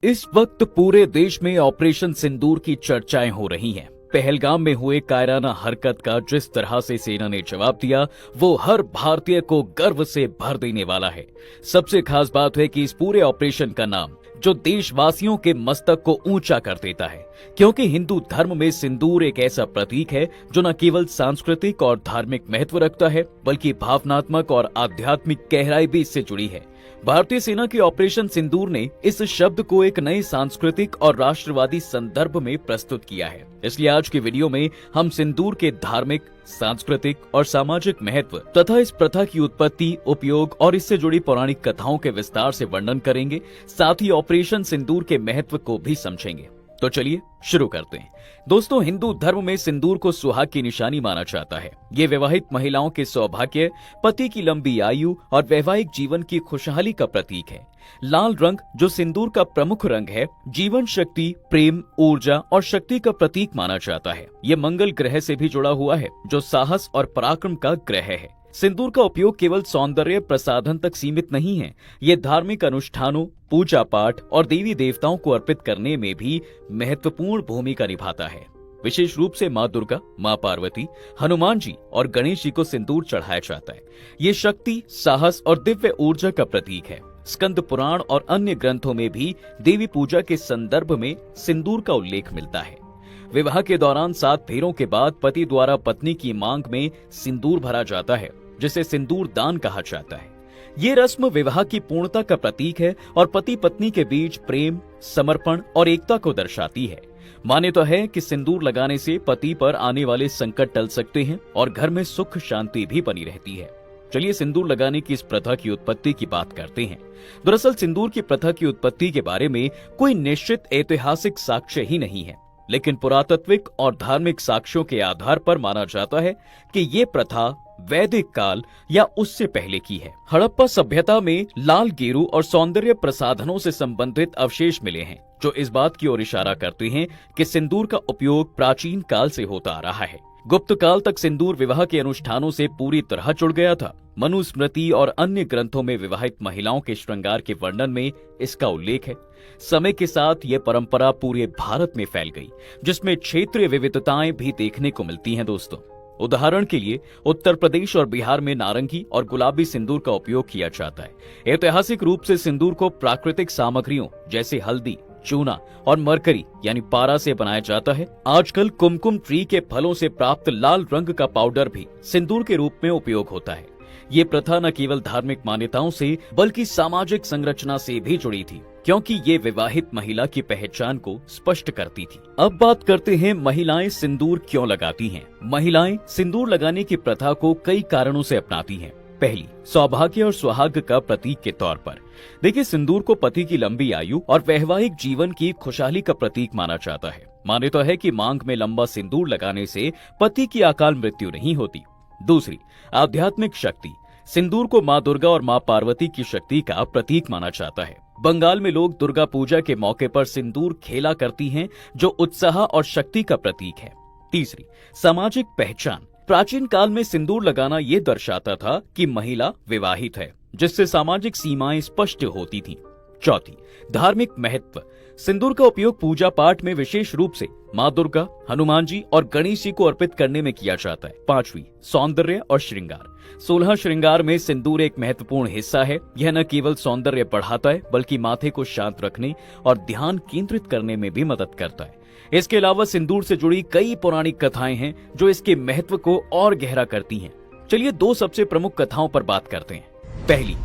इस वक्त पूरे देश में ऑपरेशन सिंदूर की चर्चाएं हो रही हैं। पहलगाम में हुए कायराना हरकत का जिस तरह से सेना ने जवाब दिया, वो हर भारतीय को गर्व से भर देने वाला है। सबसे खास बात है कि इस पूरे ऑपरेशन का नाम जो देशवासियों के मस्तक को ऊंचा कर देता है, क्योंकि हिंदू धर्म में सिंदूर एक ऐसा प्रतीक है जो न केवल सांस्कृतिक और धार्मिक महत्व रखता है, बल्कि भावनात्मक और आध्यात्मिक गहराई भी इससे जुड़ी है। भारतीय सेना के ऑपरेशन सिंदूर ने इस शब्द को एक नए सांस्कृतिक और राष्ट्रवादी संदर्भ में प्रस्तुत किया है। इसलिए आज की वीडियो में हम सिंदूर के धार्मिक, सांस्कृतिक और सामाजिक महत्व तथा इस प्रथा की उत्पत्ति, उपयोग और इससे जुड़ी पौराणिक कथाओं के विस्तार से वर्णन करेंगे। साथ ही ऑपरेशन सिंदूर के महत्व को भी समझेंगे। तो चलिए शुरू करते हैं। दोस्तों, हिंदू धर्म में सिंदूर को सुहाग की निशानी माना जाता है। ये विवाहित महिलाओं के सौभाग्य, पति की लंबी आयु और वैवाहिक जीवन की खुशहाली का प्रतीक है। लाल रंग, जो सिंदूर का प्रमुख रंग है, जीवन शक्ति, प्रेम, ऊर्जा और शक्ति का प्रतीक माना जाता है। ये मंगल ग्रह से भी जुड़ा हुआ है, जो साहस और पराक्रम का ग्रह है। सिंदूर का उपयोग केवल सौंदर्य प्रसाधन तक सीमित नहीं है। ये धार्मिक अनुष्ठानों, पूजा पाठ और देवी देवताओं को अर्पित करने में भी महत्वपूर्ण भूमिका निभाता है। विशेष रूप से माँ दुर्गा, माँ पार्वती, हनुमान जी और गणेश जी को सिंदूर चढ़ाया जाता है। ये शक्ति, साहस और दिव्य ऊर्जा का प्रतीक है। स्कंद पुराण और अन्य ग्रंथों में भी देवी पूजा के संदर्भ में सिंदूर का उल्लेख मिलता है। विवाह के दौरान 7 फेरों के बाद पति द्वारा पत्नी की मांग में सिंदूर भरा जाता है, जिसे सिंदूर दान कहा जाता है। ये रस्म विवाह की पूर्णता का प्रतीक है और पति पत्नी के बीच प्रेम, समर्पण और एकता को दर्शाती है। मान्यता है कि सिंदूर लगाने से पति पर आने वाले संकट टल सकते हैं और घर में सुख शांति भी बनी रहती है। चलिए सिंदूर लगाने की इस प्रथा की उत्पत्ति की बात करते हैं। दरअसल सिंदूर की प्रथा की उत्पत्ति के बारे में कोई निश्चित ऐतिहासिक साक्ष्य ही नहीं है, लेकिन पुरातात्विक और धार्मिक साक्ष्यों के आधार पर माना जाता है कि ये प्रथा वैदिक काल या उससे पहले की है। हड़प्पा सभ्यता में लाल गेरू और सौंदर्य प्रसाधनों से संबंधित अवशेष मिले हैं, जो इस बात की ओर इशारा करते हैं कि सिंदूर का उपयोग प्राचीन काल से होता आ रहा है। गुप्त काल तक सिंदूर विवाह के अनुष्ठानों से पूरी तरह जुड़ गया था। मनुस्मृति और अन्य ग्रंथों में विवाहित महिलाओं के श्रृंगार के वर्णन में इसका उल्लेख है। समय के साथ ये परंपरा पूरे भारत में फैल गई, जिसमें क्षेत्रीय विविधताएं भी देखने को मिलती हैं। दोस्तों, उदाहरण के लिए उत्तर प्रदेश और बिहार में नारंगी और गुलाबी सिंदूर का उपयोग किया जाता है। ऐतिहासिक रूप से सिंदूर को प्राकृतिक सामग्रियों जैसे हल्दी, चूना और मरकरी यानी पारा से बनाया जाता है। आजकल कुमकुम ट्री के फलों से प्राप्त लाल रंग का पाउडर भी सिंदूर के रूप में उपयोग होता है। ये प्रथा न केवल धार्मिक मान्यताओं से बल्कि सामाजिक संरचना से भी जुड़ी थी, क्योंकि ये विवाहित महिला की पहचान को स्पष्ट करती थी। अब बात करते हैं महिलाएं सिंदूर क्यों लगाती हैं। महिलाएं सिंदूर लगाने की प्रथा को कई कारणों से अपनाती हैं। पहली, सौभाग्य और सुहाग का प्रतीक के तौर पर। देखिए, सिंदूर को पति की लंबी आयु और वैवाहिक जीवन की खुशहाली का प्रतीक माना जाता है। मान्यता है कि मांग में लंबा सिंदूर लगाने से पति की अकाल मृत्यु नहीं होती। दूसरी, आध्यात्मिक शक्ति। सिंदूर को माँ दुर्गा और माँ पार्वती की शक्ति का प्रतीक माना जाता है। बंगाल में लोग दुर्गा पूजा के मौके पर सिंदूर खेला करती हैं, जो उत्साह और शक्ति का प्रतीक है। तीसरी, सामाजिक पहचान। प्राचीन काल में सिंदूर लगाना ये दर्शाता था कि महिला विवाहित है, जिससे सामाजिक सीमाएं स्पष्ट होती थीं। चौथी, धार्मिक महत्व। सिंदूर का उपयोग पूजा पाठ में विशेष रूप से माँ दुर्गा, हनुमान जी और गणेश जी को अर्पित करने में किया जाता है। पांचवी, सौंदर्य और श्रृंगार। 16 श्रृंगार में सिंदूर एक महत्वपूर्ण हिस्सा है। यह न केवल सौंदर्य बढ़ाता है, बल्कि माथे को शांत रखने और ध्यान केंद्रित करने में भी मदद करता है। इसके अलावा सिंदूर से जुड़ी कई पौराणिक कथाएं हैं, जो इसके महत्व को और गहरा करती हैं। चलिए 2 सबसे प्रमुख कथाओं पर बात करते हैं। पहली,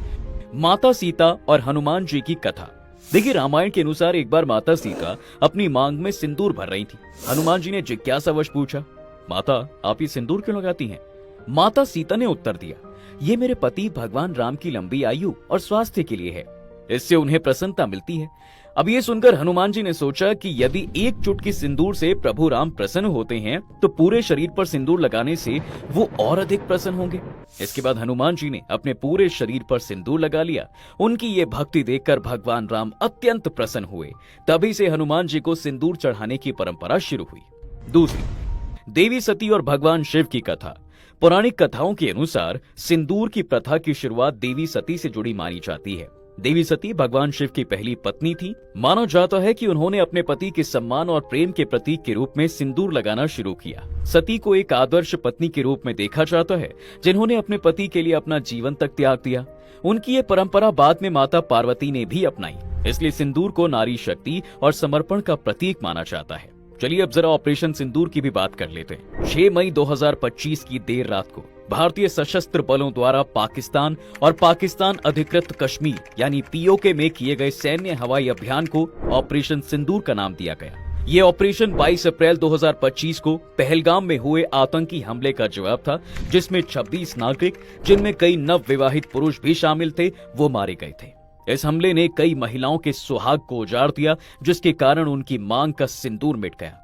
माता सीता और हनुमान जी की कथा। देखिए, रामायण के अनुसार एक बार माता सीता अपनी मांग में सिंदूर भर रही थी। हनुमान जी ने जिज्ञासावश पूछा, माता, आप ये सिंदूर क्यों लगाती हैं? माता सीता ने उत्तर दिया, ये मेरे पति भगवान राम की लंबी आयु और स्वास्थ्य के लिए है। इससे उन्हें प्रसन्नता मिलती है। अब ये सुनकर हनुमान जी ने सोचा कि यदि एक चुटकी सिंदूर से प्रभु राम प्रसन्न होते हैं, तो पूरे शरीर पर सिंदूर लगाने से वो और अधिक प्रसन्न होंगे। इसके बाद हनुमान जी ने अपने पूरे शरीर पर सिंदूर लगा लिया। उनकी ये भक्ति देखकर भगवान राम अत्यंत प्रसन्न हुए। तभी से हनुमान जी को सिंदूर चढ़ाने की परंपरा शुरू हुई। दूसरी, देवी सती और भगवान शिव की कथा। पौराणिक कथाओं के अनुसार सिंदूर की प्रथा की शुरुआत देवी सती से जुड़ी मानी जाती है। देवी सती भगवान शिव की पहली पत्नी थी। माना जाता है कि उन्होंने अपने पति के सम्मान और प्रेम के प्रतीक के रूप में सिंदूर लगाना शुरू किया। सती को एक आदर्श पत्नी के रूप में देखा जाता है, जिन्होंने अपने पति के लिए अपना जीवन तक त्याग दिया। उनकी ये परंपरा बाद में माता पार्वती ने भी अपनाई, इसलिए सिंदूर को नारी शक्ति और समर्पण का प्रतीक माना जाता है। चलिए अब जरा ऑपरेशन सिंदूर की भी बात कर लेते हैं। 6 मई 2025 की देर रात को भारतीय सशस्त्र बलों द्वारा पाकिस्तान और पाकिस्तान अधिकृत कश्मीर यानी पीओके में किए गए सैन्य हवाई अभियान को ऑपरेशन सिंदूर का नाम दिया गया। ये ऑपरेशन 22 अप्रैल 2025 को पहलगाम में हुए आतंकी हमले का जवाब था, जिसमें 26 नागरिक, जिनमें कई नवविवाहित पुरुष भी शामिल थे, वो मारे गए थे। इस हमले ने कई महिलाओं के सुहाग को उजाड़ दिया, जिसके कारण उनकी मांग का सिंदूर मिट गया।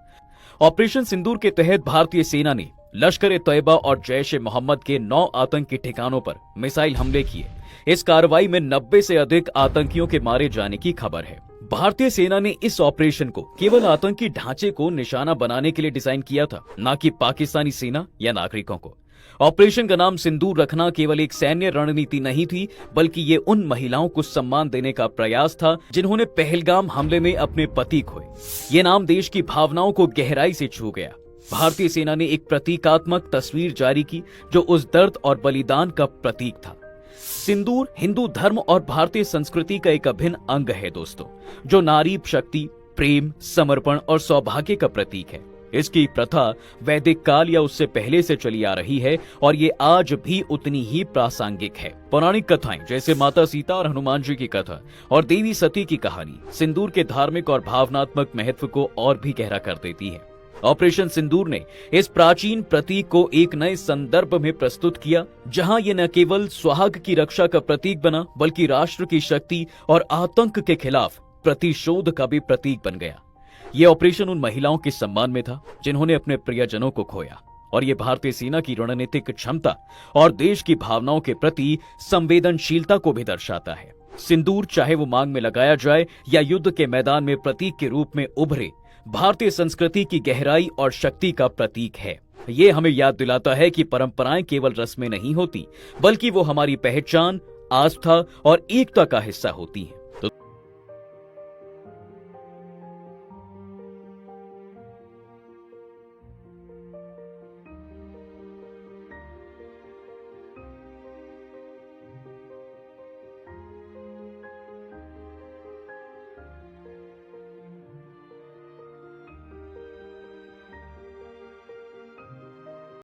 ऑपरेशन सिंदूर के तहत भारतीय सेना ने लश्कर-ए-तैयबा और जैश-ए-मोहम्मद के 9 आतंकी ठिकानों पर मिसाइल हमले किए। इस कार्रवाई में 90 से अधिक आतंकियों के मारे जाने की खबर है। भारतीय सेना ने इस ऑपरेशन को केवल आतंकी ढांचे को निशाना बनाने के लिए डिजाइन किया था, न कि पाकिस्तानी सेना या नागरिकों को। ऑपरेशन का नाम सिंदूर रखना केवल एक सैन्य रणनीति नहीं थी, बल्कि ये उन महिलाओं को सम्मान देने का प्रयास था जिन्होंने पहलगाम हमले में अपने पति खोए। ये नाम देश की भावनाओं को गहराई से छू गया। भारतीय सेना ने एक प्रतीकात्मक तस्वीर जारी की जो उस दर्द और बलिदान का प्रतीक था। सिंदूर हिंदू धर्म और भारतीय संस्कृति का एक अभिन्न अंग है दोस्तों, जो नारी शक्ति, प्रेम, समर्पण और सौभाग्य का प्रतीक है। इसकी प्रथा वैदिक काल या उससे पहले से चली आ रही है और ये आज भी उतनी ही प्रासंगिक है। पौराणिक कथाएं जैसे माता सीता और हनुमान जी की कथा और देवी सती की कहानी सिंदूर के धार्मिक और भावनात्मक महत्व को और भी गहरा कर देती है। ऑपरेशन सिंदूर ने इस प्राचीन प्रतीक को एक नए संदर्भ में प्रस्तुत किया, जहां ये न केवल सुहाग की रक्षा का प्रतीक बना, बल्कि राष्ट्र की शक्ति और आतंक के खिलाफ प्रतिशोध का भी प्रतीक बन गया। ये ऑपरेशन उन महिलाओं के सम्मान में था जिन्होंने अपने प्रियजनों को खोया, और ये भारतीय सेना की रणनीतिक क्षमता और देश की भावनाओं के प्रति संवेदनशीलता को भी दर्शाता है। सिंदूर चाहे वो मांग में लगाया जाए या युद्ध के मैदान में प्रतीक के रूप में उभरे, भारतीय संस्कृति की गहराई और शक्ति का प्रतीक है। ये हमें याद दिलाता है कि परंपराएं केवल रस्में नहीं होती, बल्कि वो हमारी पहचान, आस्था और एकता का हिस्सा होती हैं।